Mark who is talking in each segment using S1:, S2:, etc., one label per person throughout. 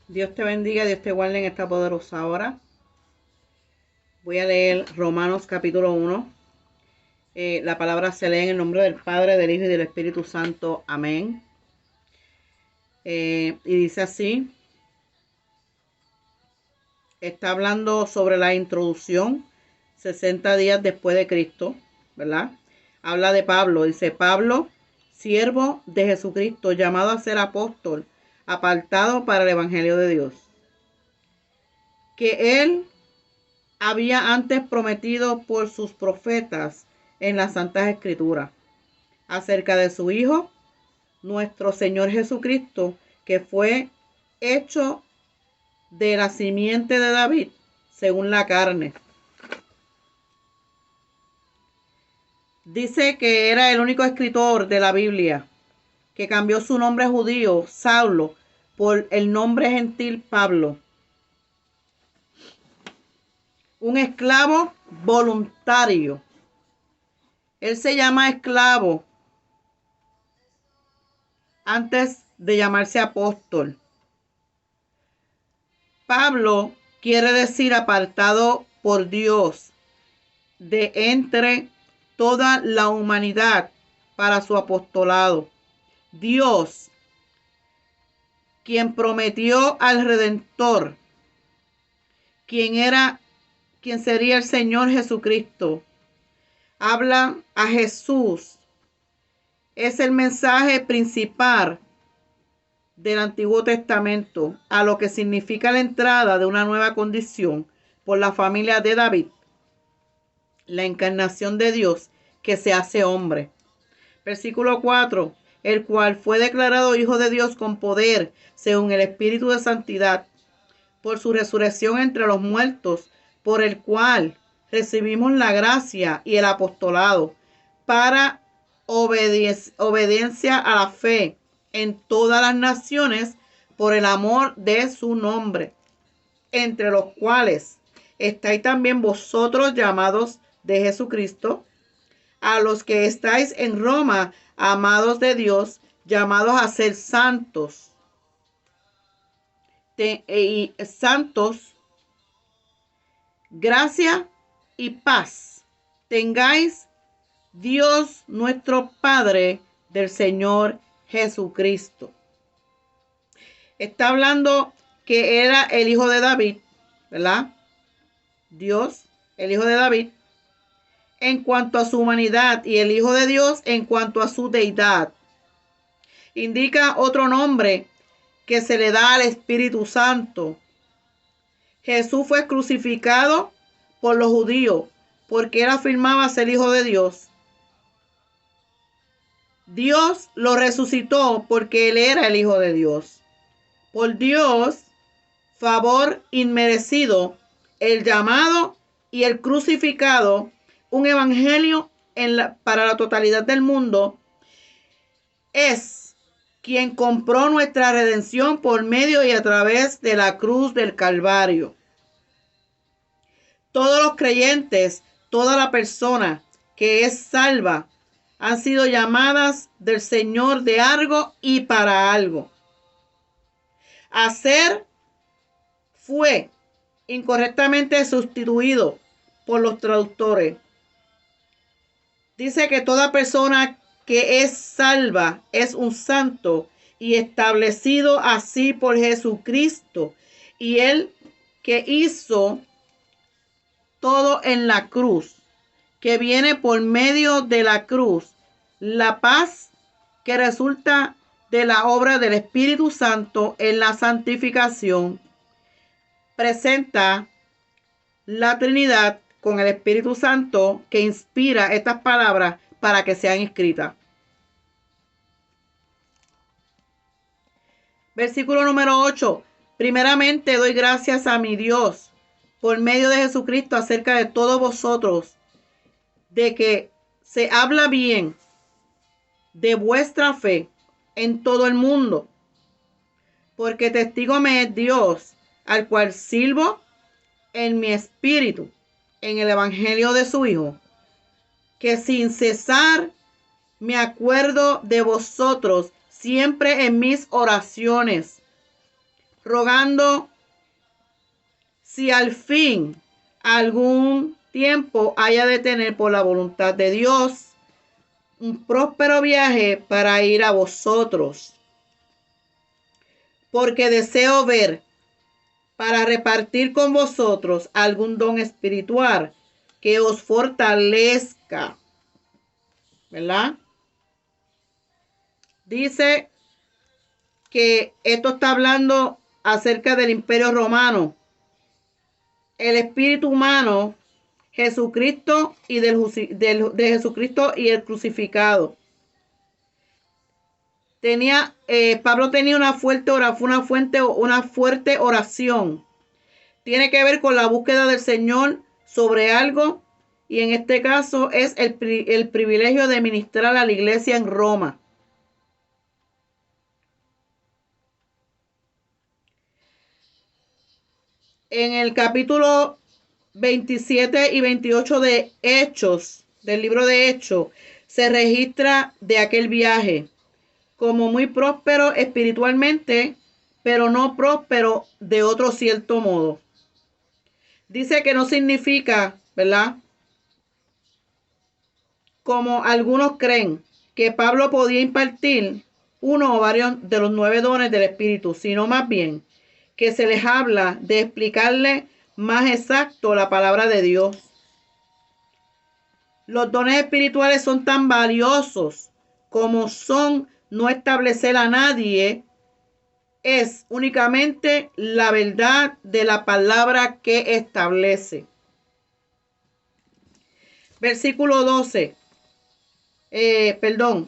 S1: Dios te bendiga, Dios te guarde en esta poderosa hora. Voy a leer Romanos capítulo 1. La palabra se lee en el nombre del Padre, del Hijo y del Espíritu Santo. Amén. Y dice así, está hablando sobre la introducción, 60 días después de Cristo, ¿verdad? Habla de Pablo, dice Pablo, siervo de Jesucristo, llamado a ser apóstol, apartado para el Evangelio de Dios, que él había antes prometido por sus profetas en las Santas Escrituras, acerca de su Hijo, nuestro Señor Jesucristo, que fue hecho de la simiente de David, según la carne. Dice que era el único escritor de la Biblia que cambió su nombre judío, Saulo, por el nombre gentil Pablo. Un esclavo voluntario. Él se llama esclavo antes de llamarse apóstol. Pablo quiere decir apartado por Dios de entre toda la humanidad para su apostolado. Dios, quien prometió al Redentor, quien sería el Señor Jesucristo, habla a Jesús. Es el mensaje principal del Antiguo Testamento, a lo que significa la entrada de una nueva condición por la familia de David, la encarnación de Dios que se hace hombre. Versículo 4, el cual fue declarado Hijo de Dios con poder, según el Espíritu de Santidad, por su resurrección entre los muertos, por el cual recibimos la gracia y el apostolado para obediencia a la fe en todas las naciones, por el amor de su nombre, entre los cuales estáis también vosotros, llamados de Jesucristo, a los que estáis en Roma, amados de Dios, llamados a ser santos. Santos, gracia y paz tengáis Dios nuestro Padre del Señor Jesucristo. Está hablando que era el hijo de David, ¿verdad? Dios, el hijo de David, en cuanto a su humanidad, y el Hijo de Dios en cuanto a su deidad. Indica otro nombre que se le da al Espíritu Santo. Jesús fue crucificado por los judíos porque él afirmaba ser hijo de Dios. Dios lo resucitó porque él era el Hijo de Dios. Por Dios, favor inmerecido, el llamado y el crucificado, un evangelio para la totalidad del mundo, es quien compró nuestra redención por medio y a través de la cruz del Calvario. Todos los creyentes, toda la persona que es salva, han sido llamadas del Señor de algo y para algo. Hacer fue incorrectamente sustituido por los traductores. Dice que toda persona que es salva es un santo y establecido así por Jesucristo. Y él que hizo todo en la cruz, que viene por medio de la cruz, la paz que resulta de la obra del Espíritu Santo en la santificación, presenta la Trinidad con el Espíritu Santo que inspira estas palabras para que sean escritas. Versículo número 8. Primeramente doy gracias a mi Dios por medio de Jesucristo acerca de todos vosotros, de que se habla bien de vuestra fe en todo el mundo, porque testigo me es Dios, al cual sirvo en mi espíritu, en el evangelio de su Hijo, que sin cesar me acuerdo de vosotros siempre en mis oraciones, rogando si al fin algún tiempo haya de tener por la voluntad de Dios un próspero viaje para ir a vosotros, porque deseo ver para repartir con vosotros algún don espiritual que os fortalezca, ¿verdad? Dice que esto está hablando acerca del Imperio Romano, el espíritu humano, Jesucristo y de Jesucristo y el crucificado. Pablo tenía una fuerte oración. Tiene que ver con la búsqueda del Señor sobre algo, y en este caso es el privilegio de ministrar a la iglesia en Roma. En el capítulo 27 y 28 de Hechos, del libro de Hechos, se registra de aquel viaje como muy próspero espiritualmente, pero no próspero de otro cierto modo. Dice que no significa, ¿verdad?, como algunos creen, que Pablo podía impartir uno o varios de los 9 dones del Espíritu, sino más bien que se les habla de explicarle más exacto la palabra de Dios. Los dones espirituales son tan valiosos como son no establecer a nadie, es únicamente la verdad de la palabra que establece. Versículo 12.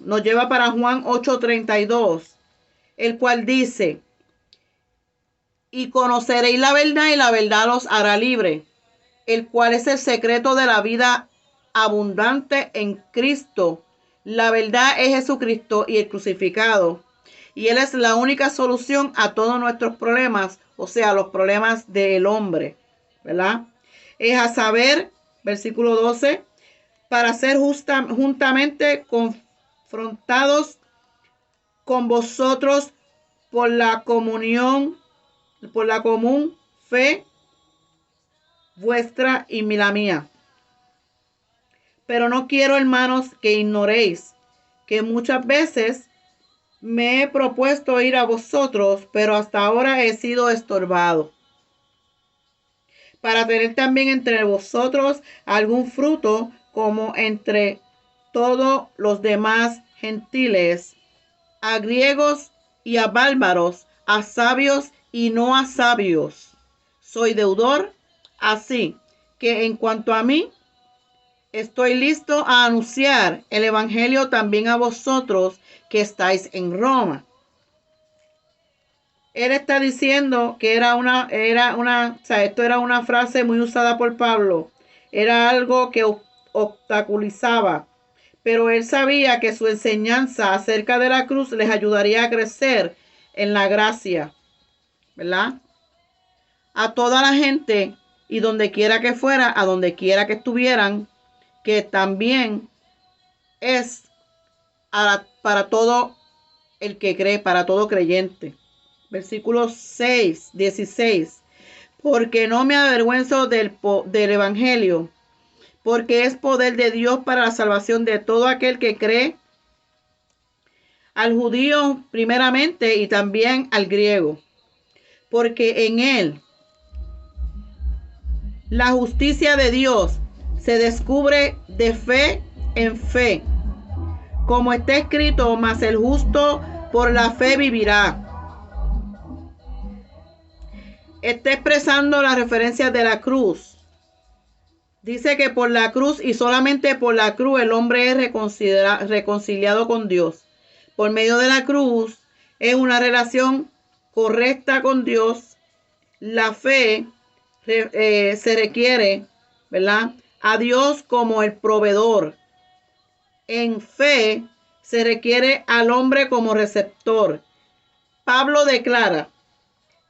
S1: Nos lleva para Juan 8:32, el cual dice: y conoceréis la verdad, y la verdad los hará libre, el cual es el secreto de la vida abundante en Cristo. La verdad es Jesucristo y el crucificado, y Él es la única solución a todos nuestros problemas, o sea, los problemas del hombre, ¿verdad? Es a saber, versículo 12, para ser juntamente confrontados con vosotros por la común fe vuestra y la mía. Pero no quiero, hermanos, que ignoréis que muchas veces me he propuesto ir a vosotros, pero hasta ahora he sido estorbado, para tener también entre vosotros algún fruto, como entre todos los demás gentiles, a griegos y a bárbaros, a sabios y no a sabios. Soy deudor, así que en cuanto a mí, estoy listo a anunciar el evangelio también a vosotros que estáis en Roma. Él está diciendo que esto era una frase muy usada por Pablo. Era algo que obstaculizaba, pero él sabía que su enseñanza acerca de la cruz les ayudaría a crecer en la gracia, ¿verdad? A toda la gente, y donde quiera que fuera, a donde quiera que estuvieran, que también es para todo el que cree, para todo creyente. Versículo 16. Porque no me avergüenzo del evangelio, porque es poder de Dios para la salvación de todo aquel que cree, al judío primeramente y también al griego. Porque en él la justicia de Dios se descubre de fe en fe, como está escrito: mas el justo por la fe vivirá. Está expresando la referencia de la cruz. Dice que por la cruz y solamente por la cruz el hombre es reconciliado con Dios. Por medio de la cruz es una relación correcta con Dios. La fe se requiere, ¿verdad?, a Dios como el proveedor. En fe se requiere al hombre como receptor. Pablo declara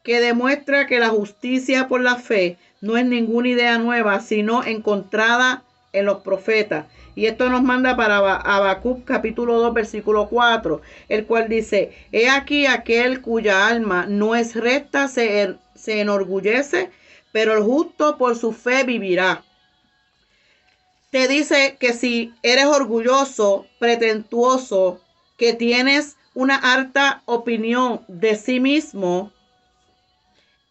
S1: que demuestra que la justicia por la fe no es ninguna idea nueva, sino encontrada en los profetas. Y esto nos manda para Habacuc capítulo 2 versículo 4, el cual dice: he aquí aquel cuya alma no es recta se enorgullece, pero el justo por su fe vivirá. Te dice que si eres orgulloso, pretentuoso, que tienes una alta opinión de sí mismo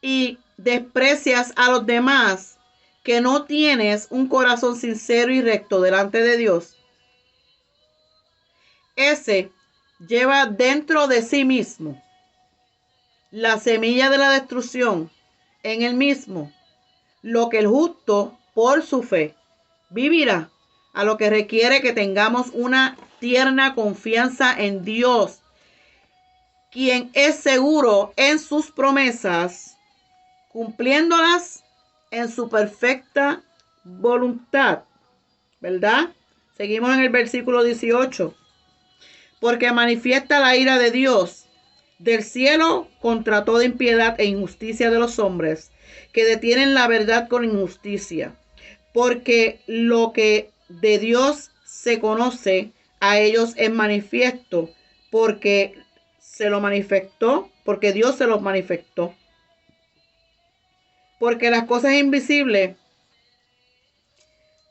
S1: y desprecias a los demás, que no tienes un corazón sincero y recto delante de Dios, ese lleva dentro de sí mismo la semilla de la destrucción en él mismo, lo que el justo por su fe vivirá. A lo que requiere que tengamos una tierna confianza en Dios, quien es seguro en sus promesas, cumpliéndolas en su perfecta voluntad, ¿verdad? Seguimos en el versículo 18. Porque manifiesta la ira de Dios del cielo contra toda impiedad e injusticia de los hombres, que detienen la verdad con injusticia. Porque lo que de Dios se conoce a ellos es manifiesto, porque Dios se los manifestó. Porque las cosas invisibles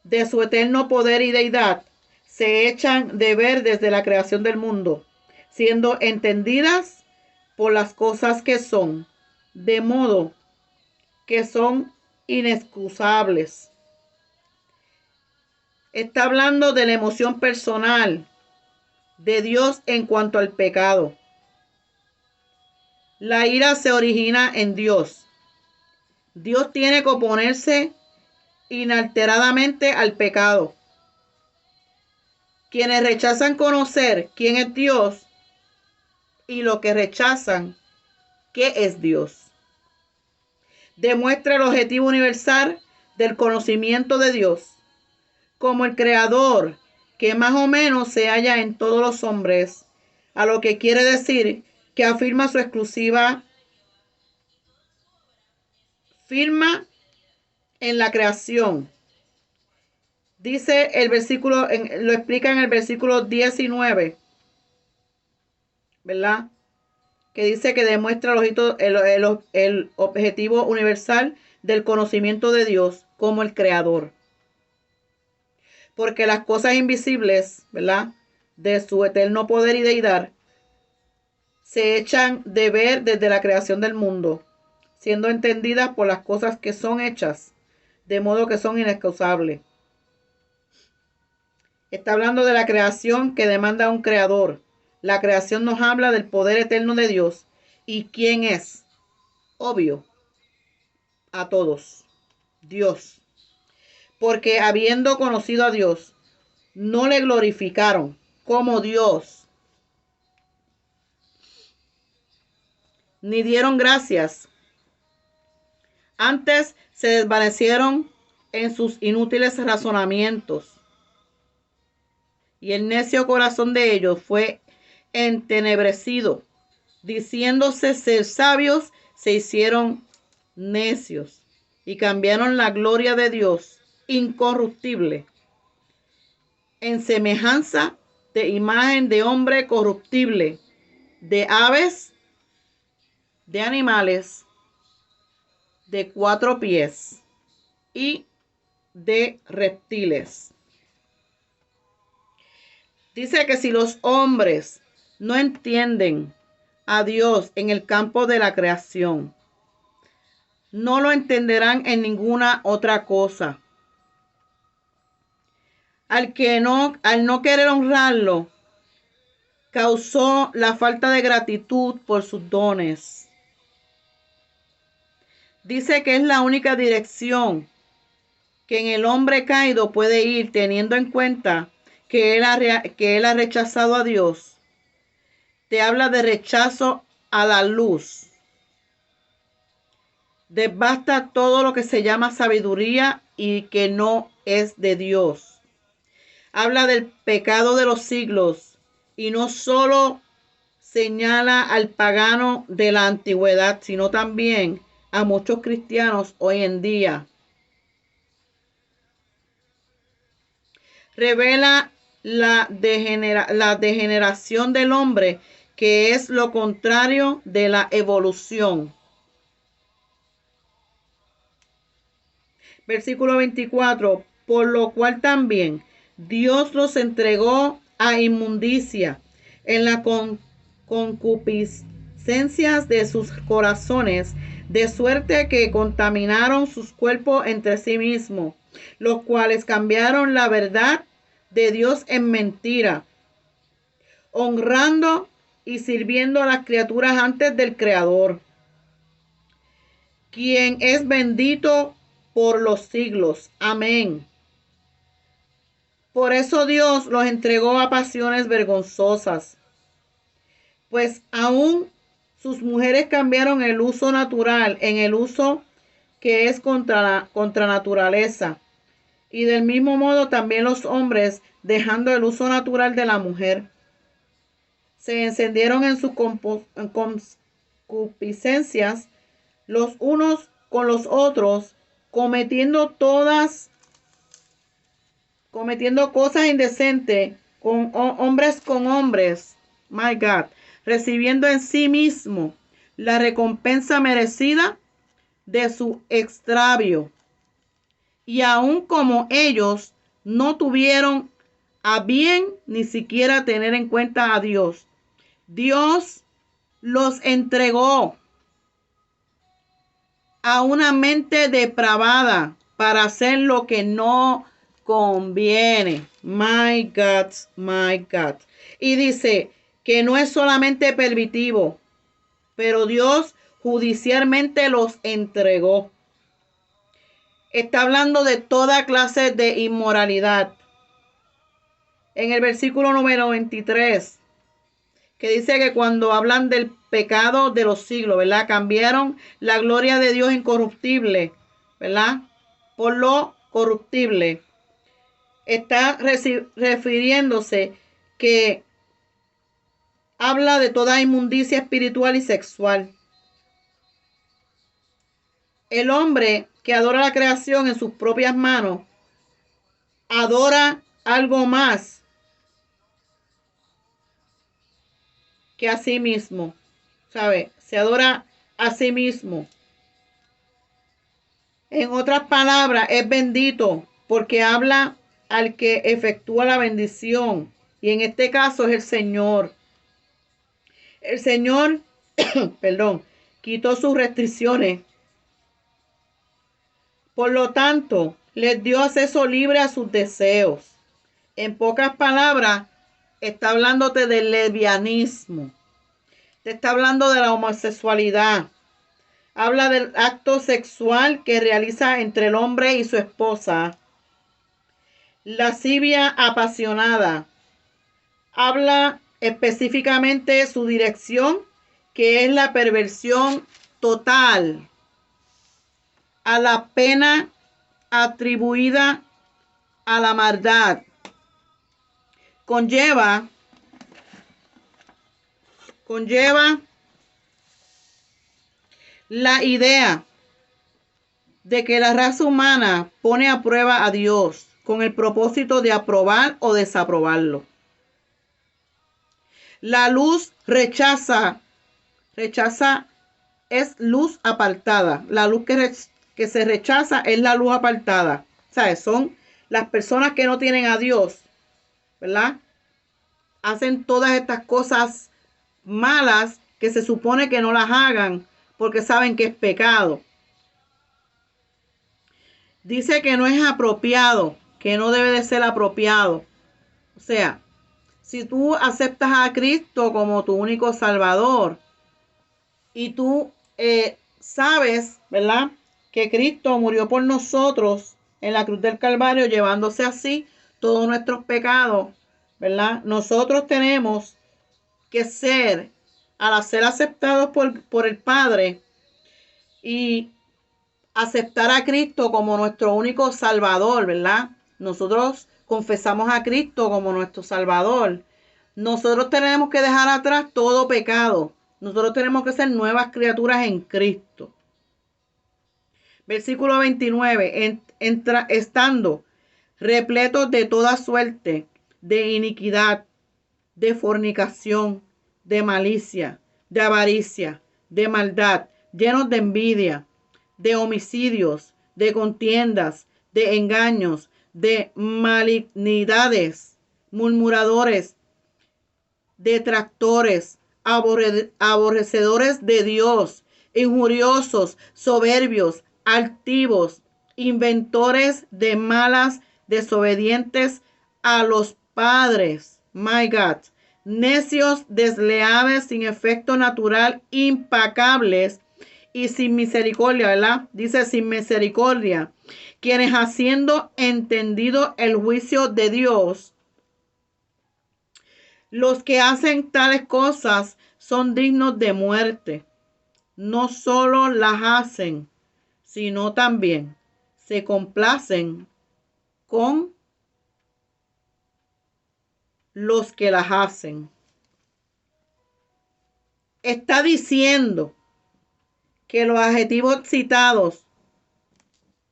S1: de su eterno poder y deidad se echan de ver desde la creación del mundo, siendo entendidas por las cosas que son, de modo que son inexcusables. Está hablando de la emoción personal de Dios en cuanto al pecado. La ira se origina en Dios. Dios tiene que oponerse inalteradamente al pecado. Quienes rechazan conocer quién es Dios y lo que rechazan, ¿qué es Dios? Demuestra el objetivo universal del conocimiento de Dios como el creador que más o menos se halla en todos los hombres, a lo que quiere decir que afirma su exclusiva firma en la creación. Dice el versículo, lo explica en el versículo 19, ¿verdad? Que dice que demuestra el objetivo universal del conocimiento de Dios como el creador. Porque las cosas invisibles, ¿verdad?, de su eterno poder y deidad, se echan de ver desde la creación del mundo, siendo entendidas por las cosas que son hechas, de modo que son inexcusables. Está hablando de la creación que demanda un creador. La creación nos habla del poder eterno de Dios. ¿Y quién es? Obvio, a todos, Dios. Porque habiendo conocido a Dios, no le glorificaron como Dios, ni dieron gracias. Antes se desvanecieron en sus inútiles razonamientos, y el necio corazón de ellos fue entenebrecido. Diciéndose ser sabios, se hicieron necios y cambiaron la gloria de Dios incorruptible en semejanza de imagen de hombre corruptible, de aves, de animales de 4 pies y de reptiles. Dice que si los hombres no entienden a Dios en el campo de la creación, no lo entenderán en ninguna otra cosa. Al no querer honrarlo, causó la falta de gratitud por sus dones. Dice que es la única dirección que en el hombre caído puede ir, teniendo en cuenta que él ha rechazado a Dios. Te habla de rechazo a la luz. Devasta todo lo que se llama sabiduría y que no es de Dios. Habla del pecado de los siglos y no solo señala al pagano de la antigüedad, sino también a muchos cristianos hoy en día. revela la degeneración del hombre, que es lo contrario de la evolución. Versículo 24. Por lo cual también Dios los entregó a inmundicia en la concupiscencias de sus corazones, de suerte que contaminaron sus cuerpos entre sí mismos, los cuales cambiaron la verdad de Dios en mentira, honrando y sirviendo a las criaturas antes del Creador, quien es bendito por los siglos. Amén. Por eso Dios los entregó a pasiones vergonzosas, pues aún sus mujeres cambiaron el uso natural en el uso que es contra naturaleza. Y del mismo modo también los hombres, dejando el uso natural de la mujer, se encendieron en sus concupiscencias los unos con los otros, cometiendo cosas indecentes con hombres, my God, recibiendo en sí mismo la recompensa merecida de su extravío. Y aun como ellos no tuvieron a bien ni siquiera tener en cuenta a Dios, Dios los entregó a una mente depravada para hacer lo que no conviene. My God, my God. Y dice que no es solamente permitivo, pero Dios judicialmente los entregó. Está hablando de toda clase de inmoralidad. En el versículo número 23, que dice que cuando hablan del pecado de los siglos, ¿verdad? Cambiaron la gloria de Dios incorruptible, ¿verdad? Por lo corruptible. Está refiriéndose que habla de toda inmundicia espiritual y sexual. El hombre que adora la creación en sus propias manos adora algo más que a sí mismo, ¿sabe? Se adora a sí mismo. En otras palabras, es bendito porque habla al que efectúa la bendición, y en este caso es el Señor. El Señor, perdón, quitó sus restricciones. Por lo tanto, les dio acceso libre a sus deseos. En pocas palabras, está hablándote del lesbianismo. Te está hablando de la homosexualidad. Habla del acto sexual que realiza entre el hombre y su esposa. Lascivia apasionada. Habla específicamente su dirección, que es la perversión total a la pena atribuida a la maldad. Conlleva la idea de que la raza humana pone a prueba a Dios con el propósito de aprobar o desaprobarlo. La luz rechaza es luz apartada. La luz que se rechaza es la luz apartada. ¿Sabes? Son las personas que no tienen a Dios, ¿verdad? Hacen todas estas cosas malas que se supone que no las hagan porque saben que es pecado. Dice que no es apropiado, que no debe de ser apropiado. O sea, si tú aceptas a Cristo como tu único Salvador y tú sabes, ¿verdad?, que Cristo murió por nosotros en la cruz del Calvario, llevándose así todos nuestros pecados, ¿verdad? Nosotros tenemos que ser, al ser aceptados por el Padre y aceptar a Cristo como nuestro único Salvador, ¿verdad? Nosotros confesamos a Cristo como nuestro Salvador. Nosotros tenemos que dejar atrás todo pecado. Nosotros tenemos que ser nuevas criaturas en Cristo. Versículo 29. Estando repletos de toda suerte de iniquidad, de fornicación, de malicia, de avaricia, de maldad, llenos de envidia, de homicidios, de contiendas, de engaños, de malignidades, murmuradores, detractores, aborrecedores de Dios, injuriosos, soberbios, altivos, inventores de malas, desobedientes a los padres. My God. Necios, desleales, sin efecto natural, impacables y sin misericordia, ¿verdad? Dice sin misericordia, quienes haciendo entendido el juicio de Dios, los que hacen tales cosas son dignos de muerte. No solo las hacen, sino también se complacen con los que las hacen. Está diciendo que los adjetivos citados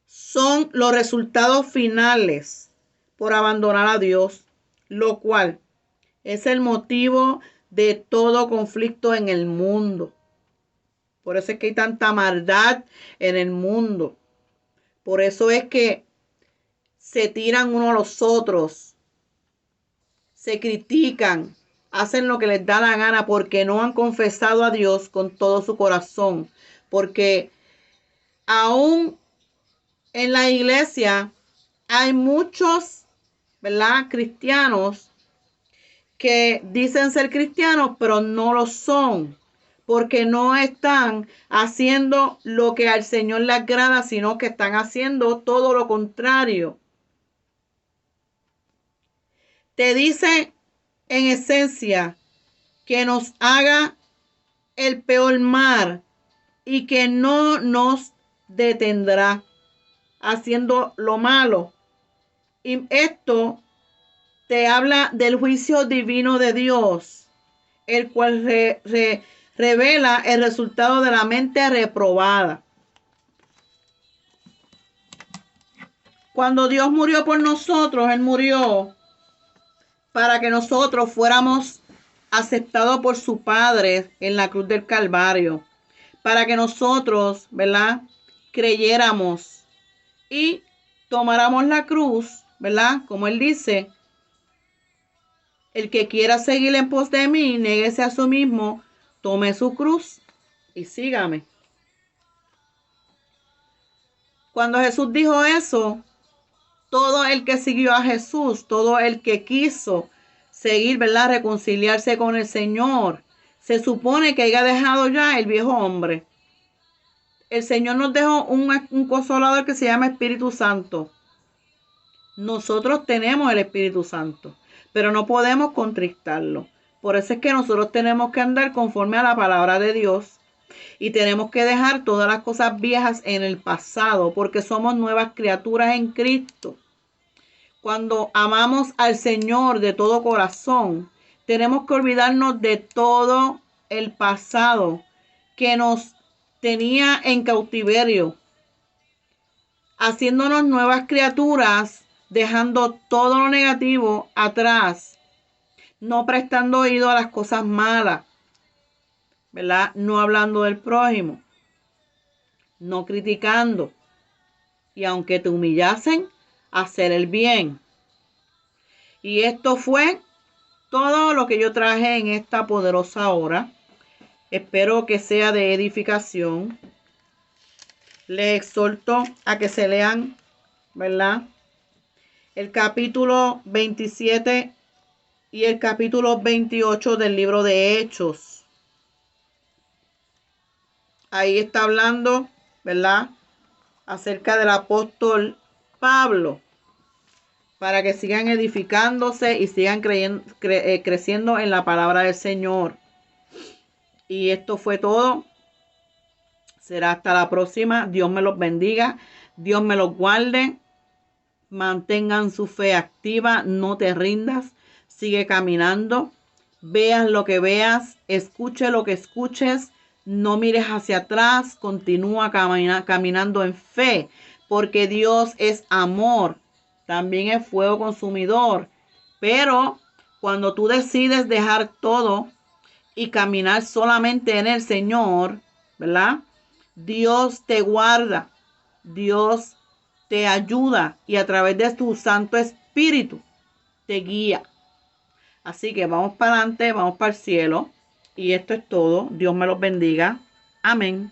S1: son los resultados finales por abandonar a Dios, lo cual es el motivo de todo conflicto en el mundo. Por eso es que hay tanta maldad en el mundo. Por eso es que se tiran unos a los otros, se critican, hacen lo que les da la gana porque no han confesado a Dios con todo su corazón. Porque aún en la iglesia hay muchos, ¿verdad?, cristianos que dicen ser cristianos, pero no lo son, porque no están haciendo lo que al Señor le agrada, sino que están haciendo todo lo contrario. Te dice en esencia que nos haga el peor mal y que no nos detendrá haciendo lo malo. Y esto te habla del juicio divino de Dios, el cual revela el resultado de la mente reprobada. Cuando Dios murió por nosotros, Él murió para que nosotros fuéramos aceptados por su Padre en la cruz del Calvario, para que nosotros, ¿verdad?, creyéramos y tomáramos la cruz, ¿verdad? Como Él dice, el que quiera seguir en pos de mí, néguese a sí mismo, tome su cruz y sígame. Cuando Jesús dijo eso, todo el que siguió a Jesús, todo el que quiso seguir, ¿verdad?, reconciliarse con el Señor, se supone que haya dejado ya el viejo hombre. El Señor nos dejó un consolador que se llama Espíritu Santo. Nosotros tenemos el Espíritu Santo, pero no podemos contristarlo. Por eso es que nosotros tenemos que andar conforme a la palabra de Dios y tenemos que dejar todas las cosas viejas en el pasado, porque somos nuevas criaturas en Cristo. Cuando amamos al Señor de todo corazón, tenemos que olvidarnos de todo el pasado que nos tenía en cautiverio, haciéndonos nuevas criaturas, dejando todo lo negativo atrás, no prestando oído a las cosas malas, ¿verdad? No hablando del prójimo, no criticando, y aunque te humillasen, hacer el bien. Y esto fue todo lo que yo traje en esta poderosa hora. Espero que sea de edificación. Les exhorto a que se lean, ¿verdad?, el capítulo 27 y el capítulo 28 del libro de Hechos. Ahí está hablando, ¿verdad?, acerca del apóstol Pablo, para que sigan edificándose y sigan creciendo en la palabra del Señor. Y esto fue todo. Será hasta la próxima. Dios me los bendiga. Dios me los guarde. Mantengan su fe activa. No te rindas. Sigue caminando. Veas lo que veas. Escuche lo que escuches. No mires hacia atrás. Continúa caminando en fe. Porque Dios es amor. también es fuego consumidor. Pero cuando tú decides dejar todo y caminar solamente en el Señor, ¿verdad? Dios te guarda, Dios te ayuda y a través de tu Santo Espíritu te guía. Así que vamos para adelante, vamos para el cielo. Y esto es todo. Dios me los bendiga. Amén.